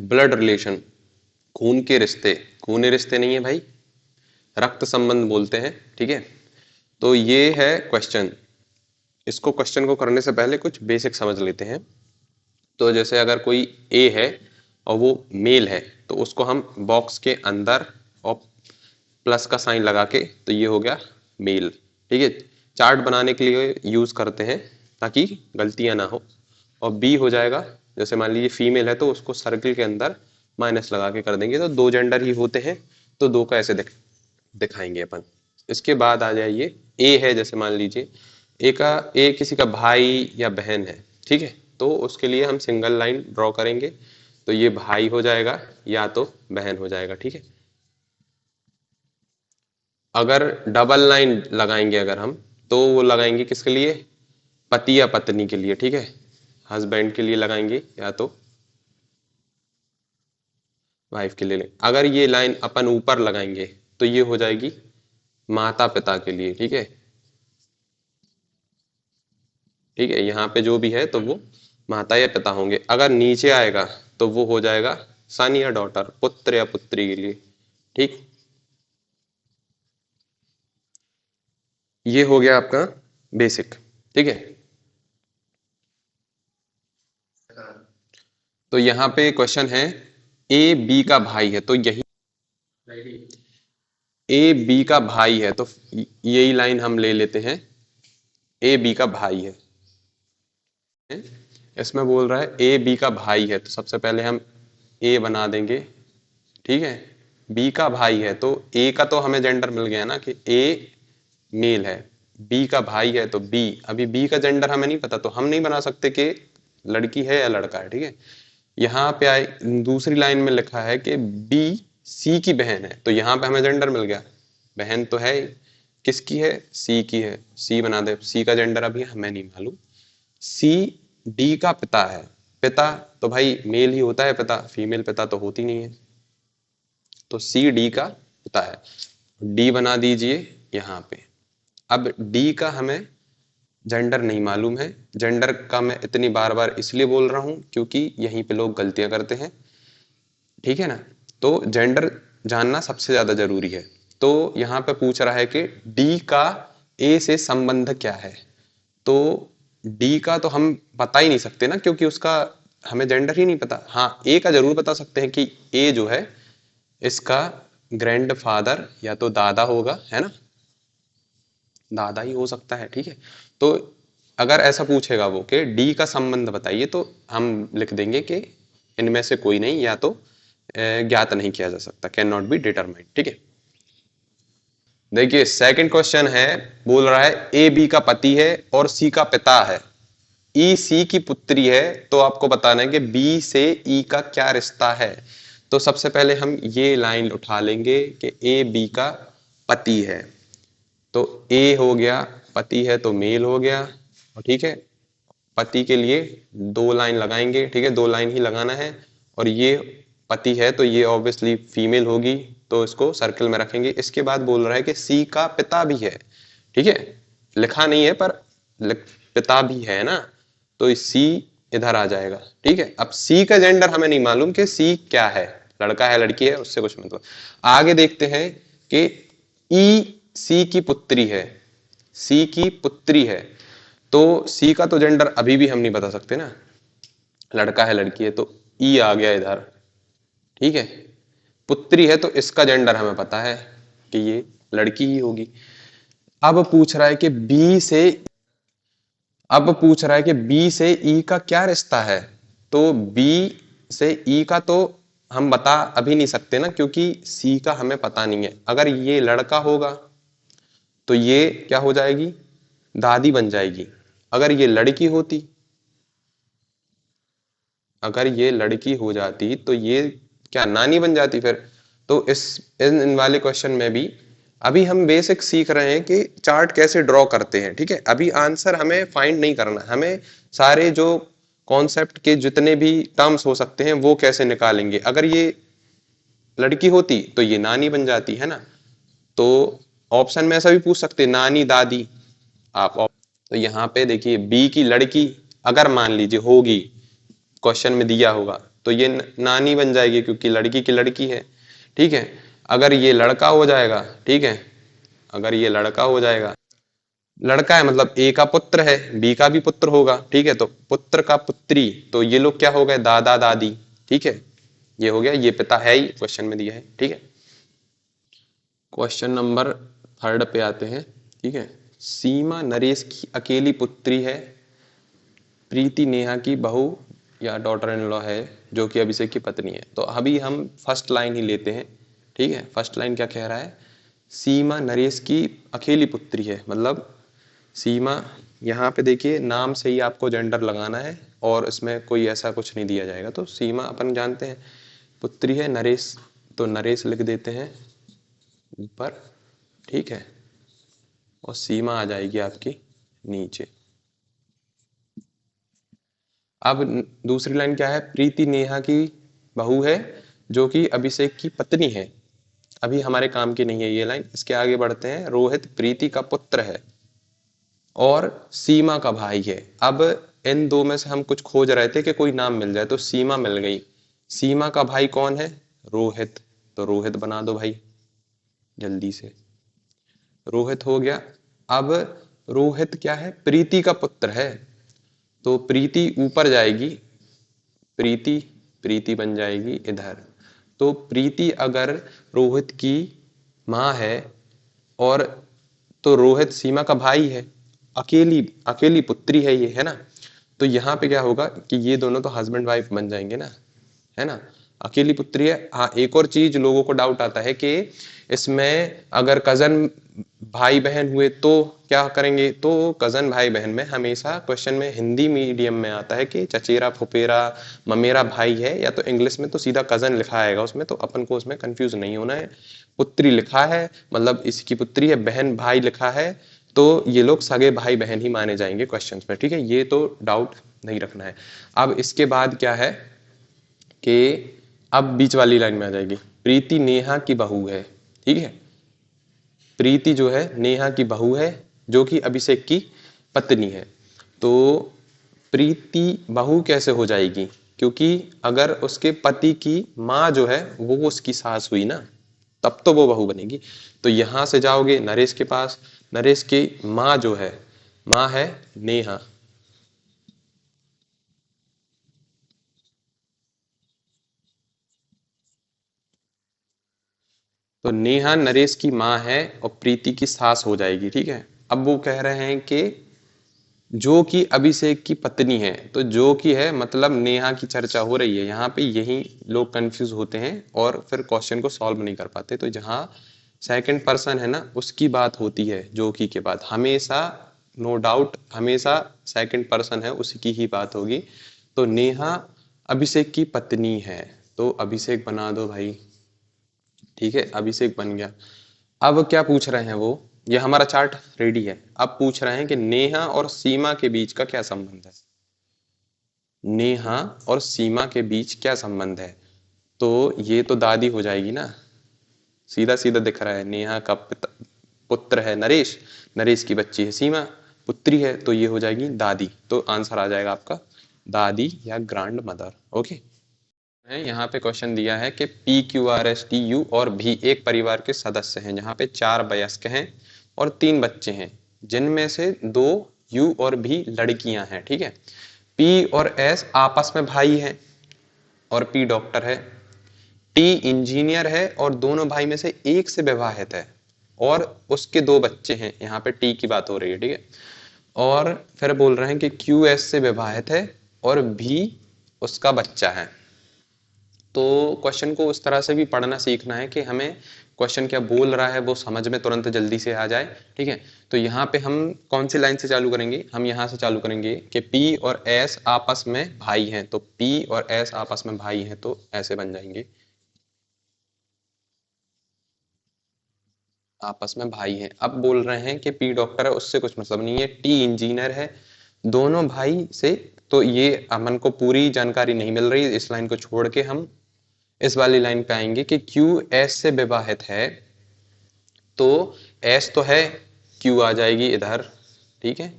Blood relation, खून के रिश्ते, खूनी रिश्ते नहीं है भाई, रक्त संबंध बोलते हैं, ठीक है। तो ये है क्वेश्चन। इसको क्वेश्चन को करने से पहले कुछ बेसिक समझ लेते हैं। तो जैसे अगर कोई ए है और वो मेल है तो उसको हम बॉक्स के अंदर और प्लस का साइन लगा के, तो ये हो गया मेल, ठीक है। चार्ट बनाने के लिए यूज करते हैं ताकि गलतियां ना हो। और बी हो जाएगा, जैसे मान लीजिए फीमेल है तो उसको सर्किल के अंदर माइनस लगा के कर देंगे, तो दो जेंडर ही होते हैं, तो दो का ऐसे दिखाएंगे अपन। इसके बाद आ जाइए ए है, जैसे मान लीजिए ए किसी का भाई या बहन है, ठीक है। तो उसके लिए हम सिंगल लाइन ड्रॉ करेंगे, तो ये भाई हो जाएगा या तो बहन हो जाएगा, ठीक है। अगर डबल लाइन लगाएंगे अगर हम, तो वो लगाएंगे किसके लिए, पति या पत्नी के लिए, ठीक है। हस्बैंड के लिए लगाएंगे या तो वाइफ के लिए। अगर ये लाइन अपन ऊपर लगाएंगे तो ये हो जाएगी माता पिता के लिए, ठीक है। ठीक है, यहाँ पे जो भी है तो वो माता या पिता होंगे। अगर नीचे आएगा तो वो हो जाएगा सन या डॉटर, पुत्र या पुत्री के लिए, ठीक। ये हो गया आपका बेसिक, ठीक है। तो यहाँ पे क्वेश्चन है ए बी का भाई है, तो यही ए बी का भाई है, तो यही लाइन हम ले लेते हैं, ए बी का भाई है। इसमें बोल रहा है ए बी का भाई है, तो सबसे पहले हम ए बना देंगे, ठीक है। बी का भाई है तो ए का तो हमें जेंडर मिल गया ना कि ए मेल है, बी का भाई है तो बी, अभी बी का जेंडर हमें नहीं पता तो हम नहीं बना सकते कि लड़की है या लड़का है, ठीक है। यहाँ पे आए दूसरी लाइन में लिखा है कि बी सी की बहन है, तो यहाँ पे हमें जेंडर मिल गया, बहन तो है ही। किसकी है, सी की है, सी बना दे। सी का जेंडर अभी हमें नहीं मालूम। सी डी का पिता है, पिता तो भाई मेल ही होता है पिता, फीमेल पिता तो होती नहीं है, तो सी डी का पिता है। डी बना दीजिए यहाँ पे। अब डी का हमें जेंडर नहीं मालूम है, जेंडर का मैं इतनी बार बार इसलिए बोल रहा हूं क्योंकि यहीं पे लोग गलतियां करते हैं, ठीक है ना। तो जेंडर जानना सबसे ज्यादा जरूरी है। तो यहाँ पे पूछ रहा है कि डी का ए से संबंध क्या है, तो डी का तो हम बता ही नहीं सकते ना क्योंकि उसका हमें जेंडर ही नहीं पता। हाँ, ए का जरूर बता सकते हैं कि ए जो है इसका ग्रैंडफादर या तो दादा होगा, है ना, दादा ही हो सकता है, ठीक है। तो अगर ऐसा पूछेगा वो कि डी का संबंध बताइए, तो हम लिख देंगे कि इनमें से कोई नहीं, या तो ज्ञात नहीं किया जा सकता, कैन नॉट बी डिटरमाइंड, ठीक है। देखिए सेकंड क्वेश्चन है, बोल रहा है ए बी का पति है और सी का पिता है, ई सी की पुत्री है, तो आपको बताना है कि बी से ई का क्या रिश्ता है। तो सबसे पहले हम ये लाइन उठा लेंगे कि ए बी का पति है, तो ए हो गया, पति है तो मेल हो गया, और ठीक है, पति के लिए दो लाइन लगाएंगे, ठीक है, दो लाइन ही लगाना है। और ये पति है तो ये ऑब्वियसली फीमेल होगी, तो इसको सर्कल में रखेंगे। इसके बाद बोल रहा है कि सी का पिता भी है, ठीक है, लिखा नहीं है पर पिता भी है ना, तो सी इधर आ जाएगा, ठीक है। अब सी का जेंडर हमें नहीं मालूम कि सी क्या है, लड़का है लड़की है, उससे कुछ मतलब। आगे देखते हैं कि ई सी की पुत्री है, सी की पुत्री है, तो सी का तो जेंडर अभी भी हम नहीं बता सकते ना, लड़का है लड़की है, तो ई आ गया इधर, ठीक है। पुत्री है तो इसका जेंडर हमें पता है कि ये लड़की ही होगी। अब पूछ रहा है कि बी से ई का क्या रिश्ता है, तो बी से ई का तो हम बता अभी नहीं सकते ना क्योंकि सी का हमें पता नहीं है। अगर ये लड़का होगा तो ये क्या हो जाएगी, दादी बन जाएगी। अगर ये लड़की होती, अगर ये लड़की हो जाती तो ये क्या नानी बन जाती फिर। तो इन वाले क्वेश्चन में भी अभी हम बेसिक सीख रहे हैं कि चार्ट कैसे ड्रॉ करते हैं, ठीक है। अभी आंसर हमें फाइंड नहीं करना, हमें सारे जो कॉन्सेप्ट के जितने भी टर्म्स हो सकते हैं वो कैसे निकालेंगे। अगर ये लड़की होती तो ये नानी बन जाती है ना, तो ऑप्शन में ऐसा भी पूछ सकते नानी दादी आप। तो यहाँ पे देखिए बी की लड़की अगर मान लीजिए होगी, क्वेश्चन में दिया होगा तो ये नानी बन जाएगी क्योंकि लड़की की लड़की है। ठीक है, अगर ये लड़का हो जाएगा, ठीक है, अगर ये लड़का हो जाएगा, लड़का है मतलब ए का पुत्र है, बी का भी पुत्र होगा। ठीक है, तो पुत्र का पुत्री, तो ये लोग क्या हो गए, दादा दादी। ठीक है, ये हो गया, ये पिता है ही क्वेश्चन में दिया है। ठीक है, क्वेश्चन नंबर 3 पे आते हैं। ठीक है, सीमा नरेश की अकेली पुत्री है, प्रीति नेहा की बहू या डॉटर इन लॉ है, जो कि अभिषेक की पत्नी है। तो अभी हम फर्स्ट लाइन ही लेते हैं। ठीक है, फर्स्ट लाइन क्या कह रहा है, सीमा नरेश की अकेली पुत्री है, मतलब सीमा, यहाँ पे देखिए नाम से ही आपको जेंडर लगाना है और इसमें कोई ऐसा कुछ नहीं दिया जाएगा। तो सीमा अपन जानते हैं पुत्री है, नरेश तो नरेश लिख देते हैं ऊपर। ठीक है, और सीमा आ जाएगी आपकी नीचे। अब दूसरी लाइन क्या है, प्रीति नेहा की बहू है जो कि अभिषेक की पत्नी है। अभी हमारे काम की नहीं है ये लाइन, इसके आगे बढ़ते हैं। रोहित प्रीति का पुत्र है और सीमा का भाई है। अब इन दो में से हम कुछ खोज रहे थे कि कोई नाम मिल जाए, तो सीमा मिल गई। सीमा का भाई कौन है, रोहित, तो रोहित बना दो भाई जल्दी से, रोहित हो गया। अब रोहित क्या है, प्रीति का पुत्र है, तो प्रीति ऊपर जाएगी, प्रीति, प्रीति बन जाएगी इधर। तो प्रीति अगर रोहित की माँ है और, तो रोहित सीमा का भाई है, अकेली अकेली पुत्री है ये, है ना। तो यहाँ पे क्या होगा कि ये दोनों तो हस्बैंड वाइफ बन जाएंगे ना, है ना, अकेली पुत्री है। हाँ, एक और चीज लोगों को डाउट आता है कि इसमें अगर कजन भाई बहन हुए तो क्या करेंगे, तो कजन भाई बहन में हमेशा क्वेश्चन में हिंदी मीडियम में आता है कि चचेरा फुफेरा ममेरा भाई है, या तो इंग्लिश में तो सीधा कजन लिखा आएगा उसमें, तो अपन को उसमें कंफ्यूज नहीं होना है। पुत्री लिखा है मतलब इसकी पुत्री है, बहन भाई लिखा है, तो ये लोग सगे भाई बहन ही माने जाएंगे क्वेश्चंस में। ठीक है, ये तो डाउट नहीं रखना है। अब इसके बाद क्या है कि अब बीच वाली लाइन में आ जाएगी, प्रीति नेहा की बहू है। ठीक है, प्रीति जो है नेहा की बहू है जो कि अभिषेक की पत्नी है। तो प्रीति बहू कैसे हो जाएगी, क्योंकि अगर उसके पति की माँ जो है वो उसकी सास हुई ना, तब तो वो बहू बनेगी। तो यहां से जाओगे नरेश के पास, नरेश की माँ जो है, माँ है नेहा, तो नेहा नरेश की माँ है और प्रीति की सास हो जाएगी। ठीक है, अब वो कह रहे हैं कि जो कि अभिषेक की पत्नी है, तो जो कि है मतलब नेहा की चर्चा हो रही है यहाँ पे, यही लोग कंफ्यूज होते हैं और फिर क्वेश्चन को सॉल्व नहीं कर पाते। तो जहाँ सेकंड पर्सन है ना उसकी बात होती है जो कि के बाद हमेशा, नो डाउट हमेशा सेकंड पर्सन है उसी की ही बात होगी। तो नेहा अभिषेक की पत्नी है, तो अभिषेक बना दो भाई। ठीक है, अभिषेक बन गया। अब क्या पूछ रहे हैं वो, ये हमारा चार्ट रेडी है। अब पूछ रहे हैं कि नेहा और सीमा के बीच का क्या संबंध है, नेहा और सीमा के बीच क्या संबंध है। तो ये तो दादी हो जाएगी ना, सीधा सीधा दिख रहा है, नेहा का पुत्र है नरेश, नरेश की बच्ची है सीमा, पुत्री है, तो ये हो जाएगी दादी। तो आंसर आ जाएगा आपका दादी या ग्रैंड मदर। ओके, यहाँ पे क्वेश्चन दिया है कि P Q R S T U और भी एक परिवार के सदस्य हैं, जहाँ पे 4 वयस्क हैं और 3 बच्चे हैं, जिनमें से 2 यू और भी लड़कियां हैं। ठीक है, पी और एस आपस में भाई हैं और पी डॉक्टर है, टी इंजीनियर है और दोनों भाई में से एक से विवाहित है और उसके 2 बच्चे हैं, यहाँ पे टी की बात हो रही है। ठीक है, और फिर बोल रहे हैं कि क्यू एस से विवाहित है और भी उसका बच्चा है। तो क्वेश्चन को उस तरह से भी पढ़ना सीखना है कि हमें क्वेश्चन क्या बोल रहा है वो समझ में तुरंत जल्दी से आ जाए। ठीक है, तो यहाँ पे हम कौन सी लाइन से चालू करेंगे, हम यहाँ से चालू करेंगे कि P और S आपस में भाई हैं, तो P और S आपस में भाई हैं, तो ऐसे बन जाएंगे, आपस में भाई हैं। अब बोल रहे हैं कि P डॉक्टर है, उससे कुछ मतलब नहीं है, T इंजीनियर है, दोनों भाई से, तो ये अमन को पूरी जानकारी नहीं मिल रही, इस लाइन को छोड़ के हम इस वाली लाइन पे आएंगे कि क्यू एस से विवाहित है, तो एस तो है, क्यू आ जाएगी इधर। ठीक है,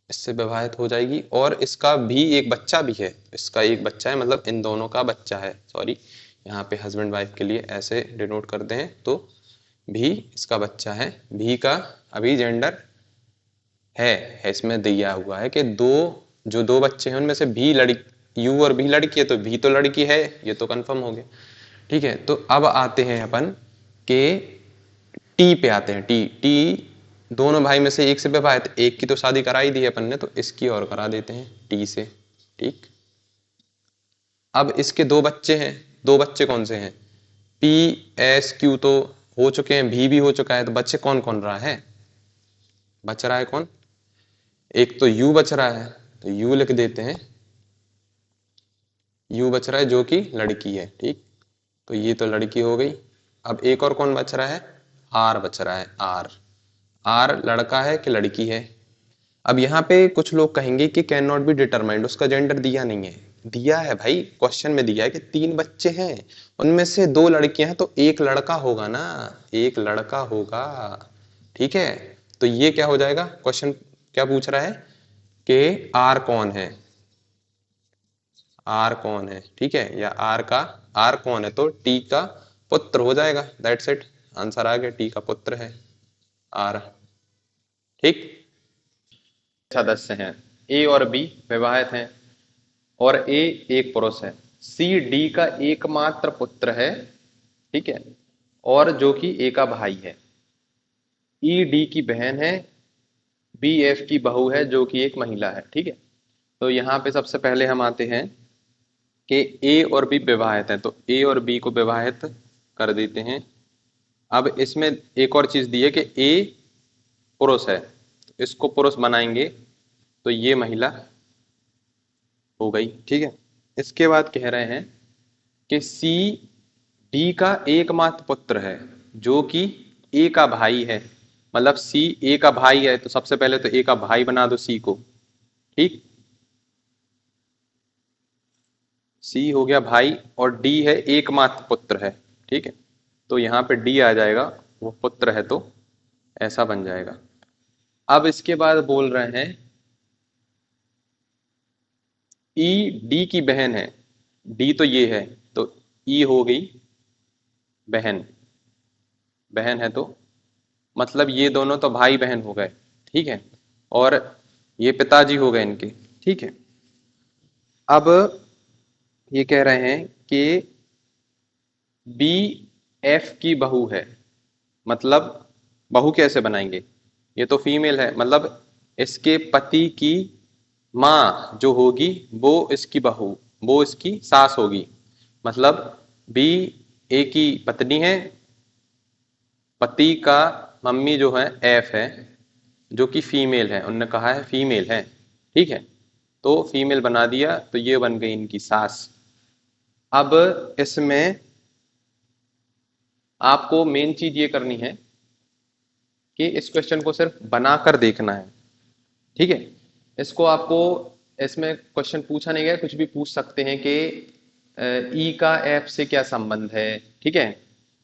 इससे विभाजित हो जाएगी, और इसका भी एक बच्चा भी है, इसका एक बच्चा है, मतलब इन दोनों का बच्चा है, सॉरी यहाँ पे हस्बैंड वाइफ के लिए ऐसे डिनोट करते हैं। तो भी इसका बच्चा है, भी का अभी जेंडर है इसमें दिया हुआ है कि जो दो बच्चे हैं उनमें से भी लड़की, यू और भी लड़की है, तो भी तो लड़की है, ये तो कंफर्म हो गया। ठीक है, तो अब आते हैं अपन के टी पे आते हैं। टी टी दोनों भाई में से एक से विवाहित, एक की तो शादी कराई दी है अपन ने, तो इसकी और करा देते हैं टी से। ठीक, अब इसके दो बच्चे हैं, दो बच्चे कौन से हैं, पी एस क्यू तो हो चुके हैं, भी हो चुका है, तो बच्चे कौन कौन रहा है, बच रहा है कौन, एक तो यू बच रहा है, तो यू लिख देते हैं, यू बच रहा है जो कि लड़की है। ठीक, तो ये तो लड़की हो गई। अब एक और कौन बच रहा है, आर बच रहा है, आर, आर लड़का है कि लड़की है। अब यहाँ पे कुछ लोग कहेंगे कि कैन नॉट बी डिटरमाइंड, उसका जेंडर दिया नहीं है। दिया है भाई, क्वेश्चन में दिया है कि 3 बच्चे हैं, उनमें से 2 लड़कियां हैं, तो एक लड़का होगा ना, एक लड़का होगा। ठीक है, तो ये क्या हो जाएगा, क्वेश्चन क्या पूछ रहा है कि आर कौन है, आर कौन है, ठीक है, या आर कौन है, तो टी का पुत्र हो जाएगा, दैट्स इट, आंसर आ गया, टी का पुत्र है आर। ठीक, सदस्य हैं, ए और बी विवाहित हैं, और ए एक पुरुष है, सी डी का एकमात्र पुत्र है, ठीक है, और जो कि ए का भाई है, ई डी की बहन है, बी एफ की बहू है जो कि एक महिला है। ठीक है, तो यहाँ पे सबसे पहले हम आते हैं कि ए और बी विवाहित हैं, तो ए और बी को विवाहित कर देते हैं। अब इसमें एक और चीज दी है कि ए पुरुष है, तो इसको पुरुष बनाएंगे, तो ये महिला हो गई। ठीक है, इसके बाद कह रहे हैं कि सी डी का एकमात्र पुत्र है जो कि ए का भाई है, मतलब सी ए का भाई है, तो सबसे पहले तो ए का भाई बना दो सी को। ठीक, सी हो गया भाई, और डी है एकमात्र पुत्र है। ठीक है, तो यहाँ पे डी आ जाएगा, वो पुत्र है, तो ऐसा बन जाएगा। अब इसके बाद बोल रहे हैं ई डी की बहन है, डी तो ये है, तो ई हो गई बहन, बहन है, तो मतलब ये दोनों तो भाई बहन हो गए। ठीक है, और ये पिताजी हो गए इनके। ठीक है, अब ये कह रहे हैं कि बी एफ की बहू है, मतलब बहू कैसे बनाएंगे, ये तो फीमेल है, मतलब इसके पति की माँ जो होगी वो इसकी बहू, वो इसकी सास होगी, मतलब बी ए की पत्नी है, पति का मम्मी जो है एफ है, जो कि फीमेल है, उनने कहा है फीमेल है। ठीक है, तो फीमेल बना दिया, तो ये बन गई इनकी सास। अब इसमें आपको मेन चीज ये करनी है कि इस क्वेश्चन को सिर्फ बनाकर देखना है। ठीक है, इसको आपको, इसमें क्वेश्चन पूछा नहीं गया, कुछ भी पूछ सकते हैं कि ई का एफ से क्या संबंध है, ठीक है,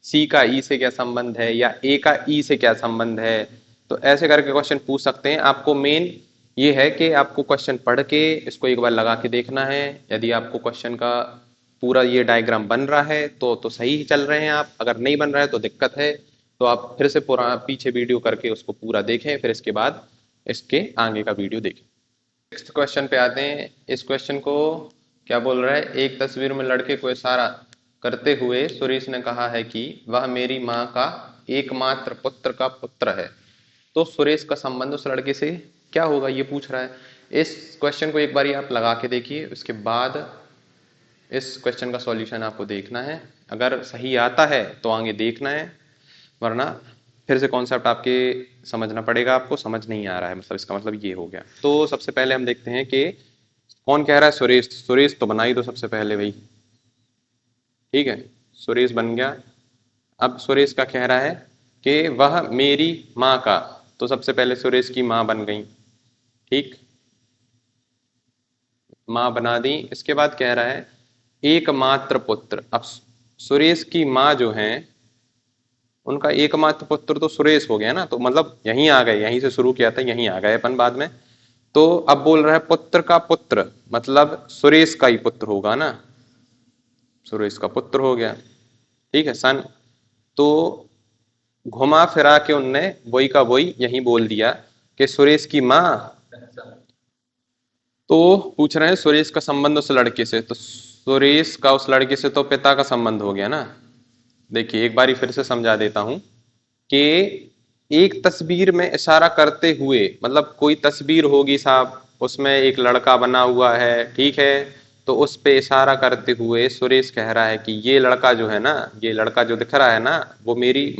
सी का ई से क्या संबंध है, या ए का ई से क्या संबंध है, तो ऐसे करके क्वेश्चन पूछ सकते हैं। आपको मेन ये है कि आपको क्वेश्चन पढ़ के इसको एक बार लगा के देखना है। यदि आपको क्वेश्चन का पूरा ये डायग्राम बन रहा है तो सही चल रहे हैं आप, अगर नहीं बन रहा है तो दिक्कत है, तो आप फिर से पूरा पीछे वीडियो करके उसको पूरा देखें, फिर इसके बाद इसके आगे का वीडियो देखें। नेक्स्ट क्वेश्चन पे आते हैं। इस क्वेश्चन को क्या बोल रहा है, एक तस्वीर में लड़के को इशारा करते हुए सुरेश ने कहा है कि वह मेरी माँ का एकमात्र पुत्र का पुत्र है, तो सुरेश का संबंध उस लड़के से क्या होगा, ये पूछ रहा है। इस क्वेश्चन को एक बार आप लगा के देखिए, उसके बाद इस क्वेश्चन का सॉल्यूशन आपको देखना है। अगर सही आता है तो आगे देखना है, वरना फिर से कॉन्सेप्ट आपके समझना पड़ेगा। आपको समझ नहीं आ रहा है, मतलब इसका मतलब ये हो गया। तो सबसे पहले हम देखते हैं कि कौन कह रहा है, सुरेश। सुरेश तो बना ही दो सबसे पहले भाई। ठीक है, सुरेश बन गया। अब सुरेश का कह रहा है कि वह मेरी माँ का, तो सबसे पहले सुरेश की माँ बन गई। ठीक, माँ बना दी। इसके बाद कह रहा है एकमात्र पुत्र। अब सुरेश की माँ जो है उनका एकमात्र पुत्र तो सुरेश हो गया ना, तो मतलब यहीं आ गए, यहीं से शुरू किया था, यहीं आ गए अपन बाद में। तो अब बोल रहा है पुत्र का पुत्र, मतलब सुरेश का ही पुत्र होगा ना, सुरेश का पुत्र हो गया, ठीक है सन। तो घुमा फिरा के उनने वही का वही यही बोल दिया कि सुरेश की माँ। तो पूछ रहे हैं सुरेश का संबंध उस लड़के से, तो सुरेश का उस लड़के से तो पिता का संबंध हो गया ना। देखिए एक बारी फिर से समझा देता हूं कि एक तस्वीर में इशारा करते हुए, मतलब कोई तस्वीर होगी साहब, उसमें एक लड़का बना हुआ है, ठीक है, तो उस पे इशारा करते हुए सुरेश कह रहा है कि ये लड़का जो है ना, ये लड़का जो दिख रहा है ना, वो मेरी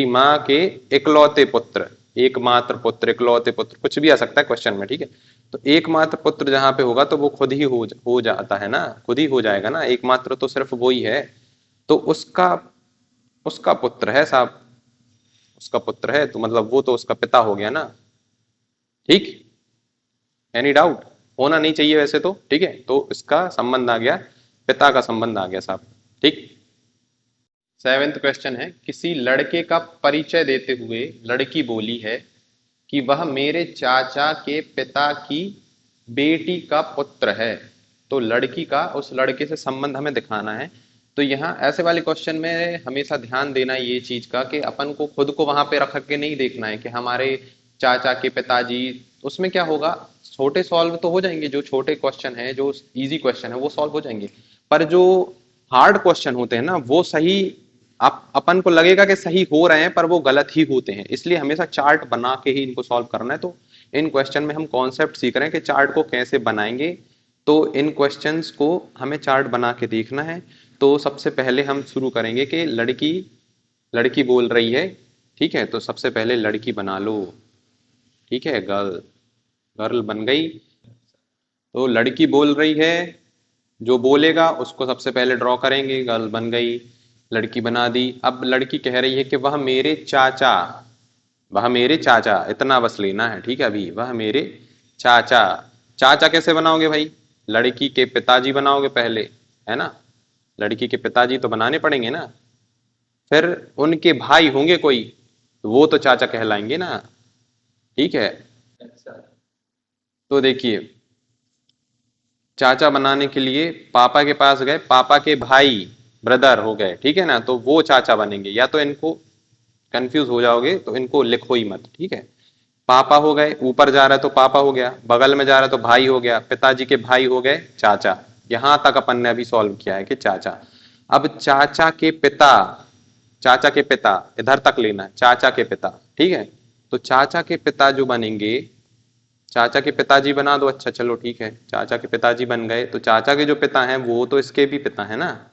माँ के इकलौते पुत्र, एकमात्र पुत्र, इकलौते पुत्र, कुछ भी आ सकता है क्वेश्चन में, ठीक है। तो एकमात्र पुत्र जहां पे होगा तो वो खुद ही हो जाता है ना, खुद ही हो जाएगा ना, एकमात्र तो सिर्फ वो ही है। तो उसका उसका पुत्र है साहब, उसका पुत्र है, तो मतलब वो तो उसका पिता हो गया ना, ठीक। Any doubt? होना नहीं चाहिए वैसे तो, ठीक है। तो इसका संबंध आ गया, पिता का संबंध आ गया साहब, ठीक। सेवेंथ क्वेश्चन है, किसी लड़के का परिचय देते हुए लड़की बोली है कि वह मेरे चाचा के पिता की बेटी का पुत्र है। तो लड़की का उस लड़के से संबंध हमें दिखाना है। तो यहाँ ऐसे वाले क्वेश्चन में हमेशा ध्यान देना ये चीज का कि अपन को खुद को वहां पे रख के नहीं देखना है कि हमारे चाचा के पिताजी। उसमें क्या होगा, छोटे सॉल्व तो हो जाएंगे, जो छोटे क्वेश्चन है, जो इजी क्वेश्चन है वो सॉल्व हो जाएंगे, पर जो हार्ड क्वेश्चन होते हैं ना वो सही, आप अपन को लगेगा कि सही हो रहे हैं पर वो गलत ही होते हैं। इसलिए हमेशा चार्ट बना के ही इनको सॉल्व करना है। तो इन क्वेश्चन में हम कॉन्सेप्ट सीख रहे हैं कि चार्ट को कैसे बनाएंगे। तो इन क्वेश्चंस को हमें चार्ट बना के देखना है। तो सबसे पहले हम शुरू करेंगे कि लड़की लड़की बोल रही है, ठीक है, तो सबसे पहले लड़की बना लो, ठीक है, गर्ल, गर्ल बन गई। तो लड़की बोल रही है, जो बोलेगा उसको सबसे पहले ड्रॉ करेंगे, गर्ल बन गई, लड़की बना दी। अब लड़की कह रही है कि वह मेरे चाचा, इतना बस लेना है, ठीक है, अभी वह मेरे चाचा। चाचा कैसे बनाओगे भाई, लड़की के पिताजी बनाओगे पहले, है ना, लड़की के पिताजी तो बनाने पड़ेंगे ना। फिर उनके भाई होंगे कोई, तो वो तो चाचा कहलाएंगे ना, ठीक है। तो देखिए, चाचा बनाने के लिए पापा के पास गए, पापा के भाई, ब्रदर हो गए, ठीक है ना, तो वो चाचा बनेंगे। या तो इनको कंफ्यूज हो जाओगे तो इनको लिखो ही मत, ठीक है। पापा हो गए, ऊपर जा रहा है तो पापा हो गया, बगल में जा रहा है तो भाई हो गया, पिताजी के भाई हो गए चाचा। यहां तक अपन ने अभी सॉल्व किया है कि चाचा। अब चाचा के पिता इधर तक लेना है, चाचा के पिता, ठीक है। तो चाचा के पिता जो बनेंगे, चाचा के पिताजी बना दो, अच्छा चलो ठीक है, चाचा के पिताजी बन गए। तो चाचा के जो पिता हैं वो तो इसके भी पिता है ना,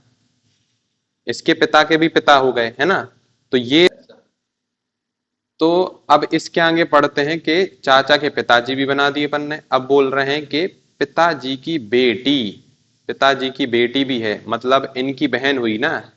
इसके पिता के भी पिता हो गए, है ना। तो ये, तो अब इसके आगे पढ़ते हैं कि चाचा के पिताजी भी बना दिए अपन ने। अब बोल रहे हैं कि पिताजी की बेटी, पिताजी की बेटी भी है, मतलब इनकी बहन हुई ना,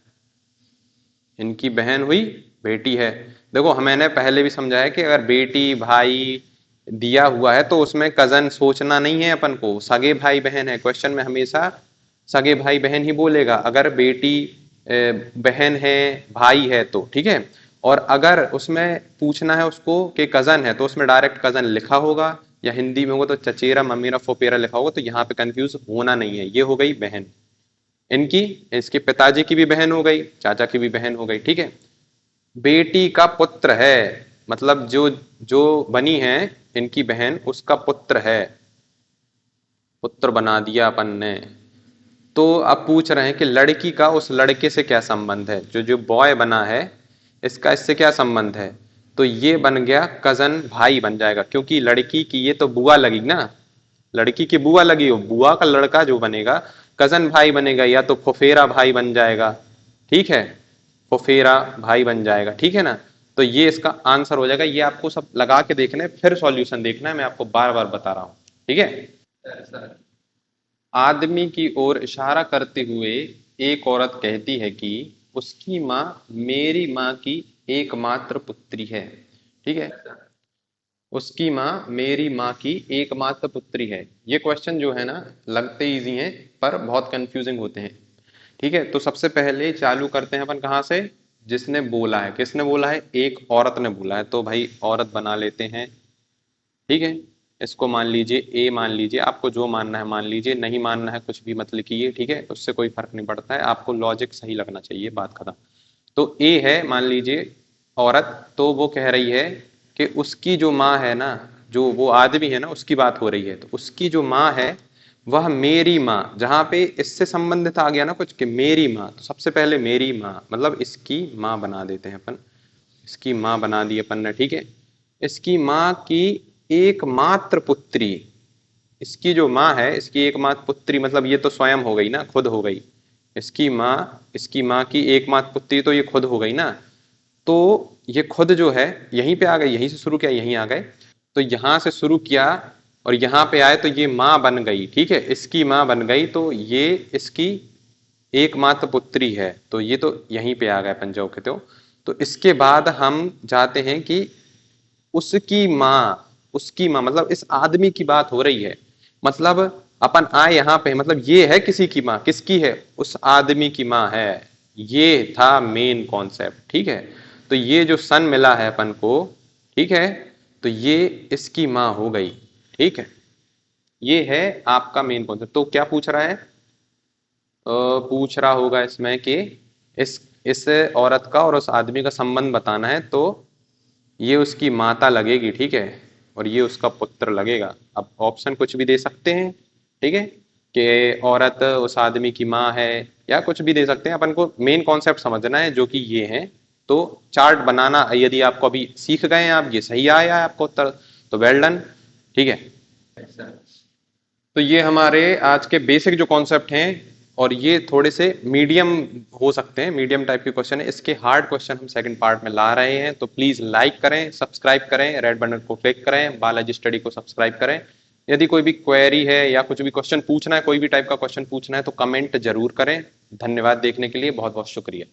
इनकी बहन हुई, बेटी है। देखो मैंने पहले भी समझाया कि अगर बेटी भाई दिया हुआ है तो उसमें कजन सोचना नहीं है अपन को, सगे भाई बहन है, क्वेश्चन में हमेशा सगे भाई बहन ही बोलेगा। अगर बेटी बहन है, भाई है तो ठीक है। और अगर उसमें पूछना है उसको कि कजन है तो उसमें डायरेक्ट कजन लिखा होगा, या हिंदी में होगा तो चचेरा ममेरा फोपेरा लिखा होगा। तो यहाँ पे कंफ्यूज होना नहीं है, ये हो गई बहन इनकी, इसके पिताजी की भी बहन हो गई, चाचा की भी बहन हो गई, ठीक है। बेटी का पुत्र है, मतलब जो जो बनी है इनकी बहन, उसका पुत्र है, पुत्र बना दिया अपन ने। तो अब पूछ रहे हैं कि लड़की का उस लड़के से क्या संबंध है, जो जो बॉय बना है इसका इससे क्या संबंध है। तो ये बन गया कजन, भाई बन जाएगा, क्योंकि लड़की की ये तो बुआ लगी ना, लड़की की बुआ लगी हो, बुआ का लड़का जो बनेगा कजन भाई बनेगा, या तो फुफेरा भाई बन जाएगा, ठीक है, फुफेरा भाई बन जाएगा, ठीक है ना। तो ये इसका आंसर हो जाएगा। ये आपको सब लगा के देखना है, फिर सॉल्यूशन देखना है, मैं आपको बार बार बता रहा हूं, ठीक है। आदमी की ओर इशारा करते हुए एक औरत कहती है कि उसकी माँ मेरी माँ की एकमात्र पुत्री है, ठीक है, उसकी माँ मेरी माँ की एकमात्र पुत्री है। ये क्वेश्चन जो है ना, लगते इजी हैं पर बहुत कंफ्यूजिंग होते हैं, ठीक है। तो सबसे पहले चालू करते हैं अपन कहाँ से, जिसने बोला है, किसने बोला है, एक औरत ने बोला है, तो भाई औरत बना लेते हैं, ठीक है। इसको मान लीजिए ए, मान लीजिए, आपको जो मानना है मान लीजिए, नहीं मानना है कुछ भी मत लिखिए, ठीक है, उससे कोई फर्क नहीं पड़ता है, आपको लॉजिक सही लगना चाहिए, बात खत्म। तो ए है मान लीजिए औरत, तो वो कह रही है कि उसकी जो माँ है ना, जो वो आदमी है ना, उसकी बात हो रही है, तो उसकी जो माँ है वह मेरी माँ, जहां पे इससे संबंधित आ गया ना कुछ कि मेरी माँ, तो सबसे पहले मेरी माँ मतलब इसकी माँ बना देते हैं अपन, इसकी माँ बना दी अपन ने, ठीक है। इसकी माँ की एकमात्र पुत्री, इसकी जो माँ है इसकी एकमात्र पुत्री, मतलब ये तो स्वयं हो गई ना, खुद हो गई। इसकी माँ की एकमात्र पुत्री तो ये खुद हो गई ना, तो ये खुद जो है यहीं पे आ गई, यहीं से शुरू किया यहीं आ गए, तो यहां से शुरू किया और यहाँ पे आए तो ये माँ बन गई, ठीक है, इसकी माँ बन गई, तो ये इसकी एकमात्र पुत्री है, तो ये तो यहीं पे आ गए पंजों के तो इसके बाद हम जाते हैं कि उसकी माँ मतलब इस आदमी की बात हो रही है, मतलब अपन आए यहाँ पे, मतलब ये है किसी की माँ, किसकी है, उस आदमी की माँ है। ये था मेन कॉन्सेप्ट, ठीक है। तो ये जो सन मिला है अपन को, ठीक है, तो ये इसकी माँ हो गई, ठीक है। ये है आपका मेन कॉन्सेप्ट। तो क्या पूछ रहा है, पूछ रहा होगा इसमें कि इस औरत का और उस आदमी का संबंध बताना है, तो ये उसकी माता लगेगी, ठीक है, और ये उसका पुत्र लगेगा। अब ऑप्शन कुछ भी दे सकते हैं, ठीक है, कि औरत उस आदमी की माँ है, या कुछ भी दे सकते हैं, अपन को मेन कॉन्सेप्ट समझना है जो कि ये है। तो चार्ट बनाना यदि आपको अभी सीख गए हैं आप, ये सही आया है आपको उत्तर, तो वेल डन, ठीक है। तो ये हमारे आज के बेसिक जो कॉन्सेप्ट हैं, और ये थोड़े से मीडियम हो सकते हैं, मीडियम टाइप के क्वेश्चन है, इसके हार्ड क्वेश्चन हम सेकंड पार्ट में ला रहे हैं। तो प्लीज लाइक करें, सब्सक्राइब करें, रेड बटन को क्लिक करें, बालाजी स्टडी को सब्सक्राइब करें। यदि कोई भी क्वेरी है या कुछ भी क्वेश्चन पूछना है, कोई भी टाइप का क्वेश्चन पूछना है, तो कमेंट जरूर करें। धन्यवाद देखने के लिए, बहुत बहुत शुक्रिया।